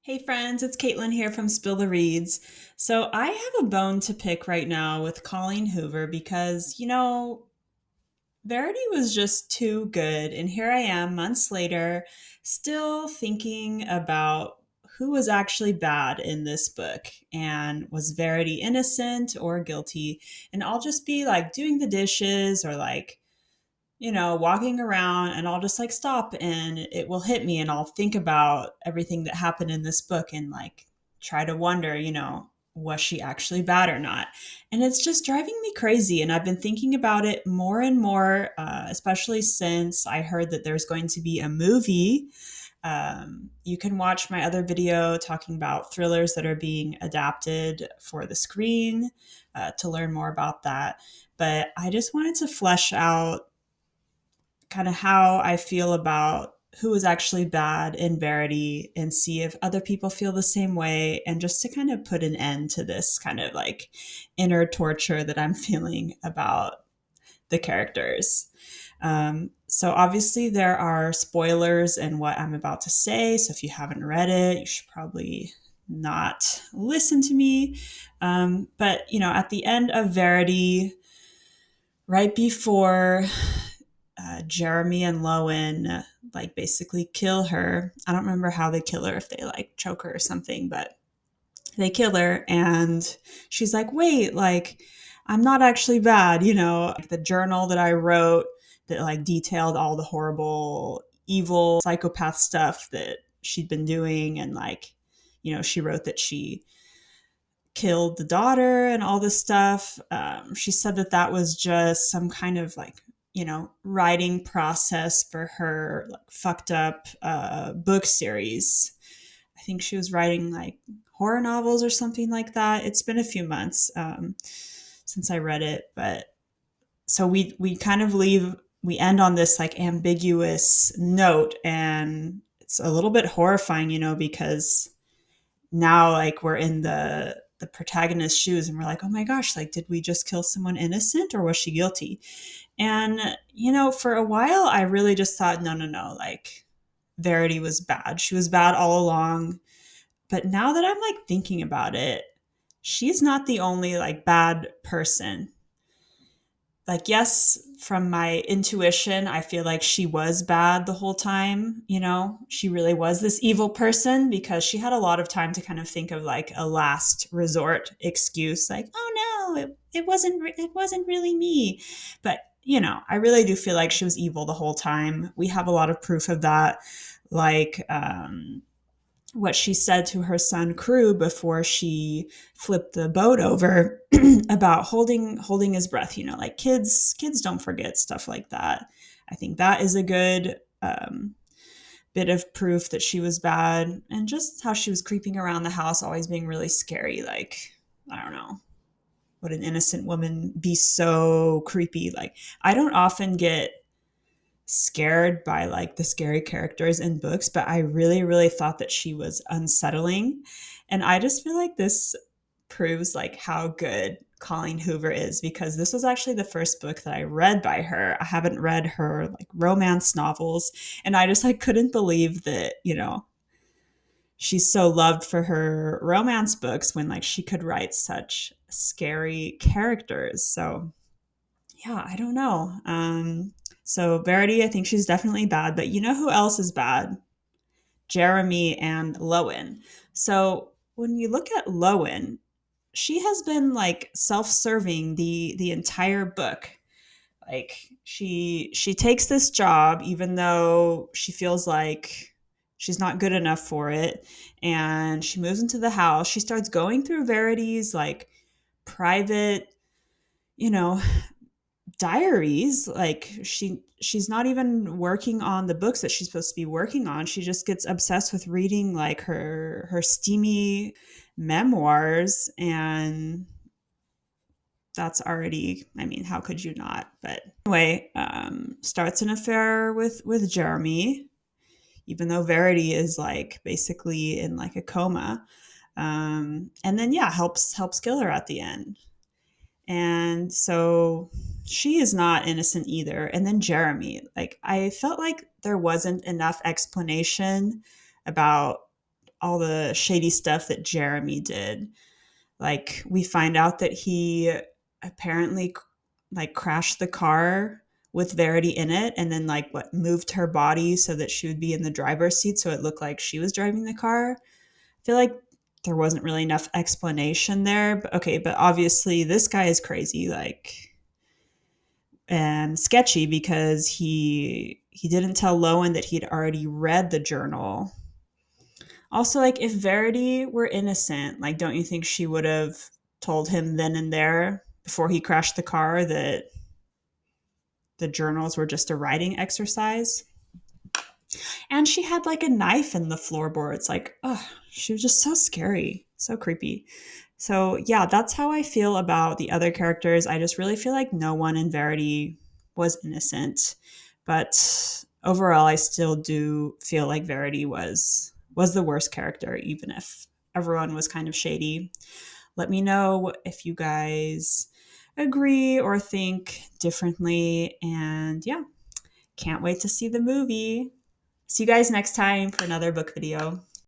Hey friends, it's Caitlin here from Spill the Reads. So I have a bone to pick right now with Colleen Hoover because, Verity was just too good. And here I am months later, still thinking about who was actually bad in this book and was Verity innocent or guilty. And I'll just be like doing the dishes or walking around and I'll just like stop and it will hit me and I'll think about everything that happened in this book and like try to wonder, was she actually bad or not? And it's just driving me crazy. And I've been thinking about it more and more, especially since I heard that there's going to be a movie. You can watch my other video talking about thrillers that are being adapted for the screen to learn more about that. But I just wanted to flesh out kind of how I feel about who was actually bad in Verity and see if other people feel the same way. And just to kind of put an end to this kind of like inner torture that I'm feeling about the characters. So obviously there are spoilers in what I'm about to say. So if you haven't read it, you should probably not listen to me. But at the end of Verity, right before Jeremy and Lowen like basically kill her. I don't remember how they kill her, if they like choke her or something, but they kill her and she's like, wait, like I'm not actually bad, like the journal that I wrote that like detailed all the horrible, evil, psychopath stuff that she'd been doing and like, she wrote that she killed the daughter and all this stuff. She said that that was just some kind of like, writing process for her like fucked up book series. I think she was writing like horror novels or something like that. It's been a few months since I read it, but so we kind of we end on this like ambiguous note, and it's a little bit horrifying, because now like we're in the protagonist's shoes and we're like, oh my gosh, like did we just kill someone innocent or was she guilty? And for a while I really just thought, no, like Verity was bad, she was bad all along. But now that I'm like thinking about it, she's not the only like bad person. Like, yes, from my intuition, I feel like she was bad the whole time. She really was this evil person because she had a lot of time to kind of think of like a last resort excuse, like, oh no, it wasn't really me. But, I really do feel like she was evil the whole time. We have a lot of proof of that. Like, what she said to her son Crew before she flipped the boat over about holding his breath. Like kids don't forget stuff like that. I think that is a good bit of proof that she was bad, and just how she was creeping around the house, always being really scary. Like, I don't know, would an innocent woman be so creepy? Like, I don't often get scared by like the scary characters in books, but I really, really thought that she was unsettling. And I just feel like this proves like how good Colleen Hoover is, because this was actually the first book that I read by her. I haven't read her like romance novels, and I just like couldn't believe that, she's so loved for her romance books when like she could write such scary characters. So yeah, I don't know. So Verity, I think she's definitely bad, but you know who else is bad? Jeremy and Lowen. So when you look at Lowen, she has been like self-serving the entire book. Like she takes this job even though she feels like she's not good enough for it, and she moves into the house. She starts going through Verity's like private, you know, diaries. Like she's not even working on the books that she's supposed to be working on. She just gets obsessed with reading like her steamy memoirs, and that's already, I mean, how could you not? But anyway, starts an affair with Jeremy, even though Verity is like basically in like a coma. And then yeah, helps kill her at the end. And so she is not innocent either. And then Jeremy, like I felt like there wasn't enough explanation about all the shady stuff that Jeremy did. Like we find out that he apparently like crashed the car with Verity in it and then like what moved her body so that she would be in the driver's seat so it looked like she was driving the car. I feel like there wasn't really enough explanation there. But okay, but obviously this guy is crazy, like and sketchy because he didn't tell Lowen that he'd already read the journal. Also, like if Verity were innocent, like don't you think she would have told him then and there before he crashed the car that the journals were just a writing exercise? And she had like a knife in the floorboards. Like, oh, she was just so scary, so creepy. So, yeah, that's how I feel about the other characters. I just really feel like no one in Verity was innocent. But overall, I still do feel like Verity was the worst character, even if everyone was kind of shady. Let me know if you guys agree or think differently. And yeah, can't wait to see the movie. See you guys next time for another book video.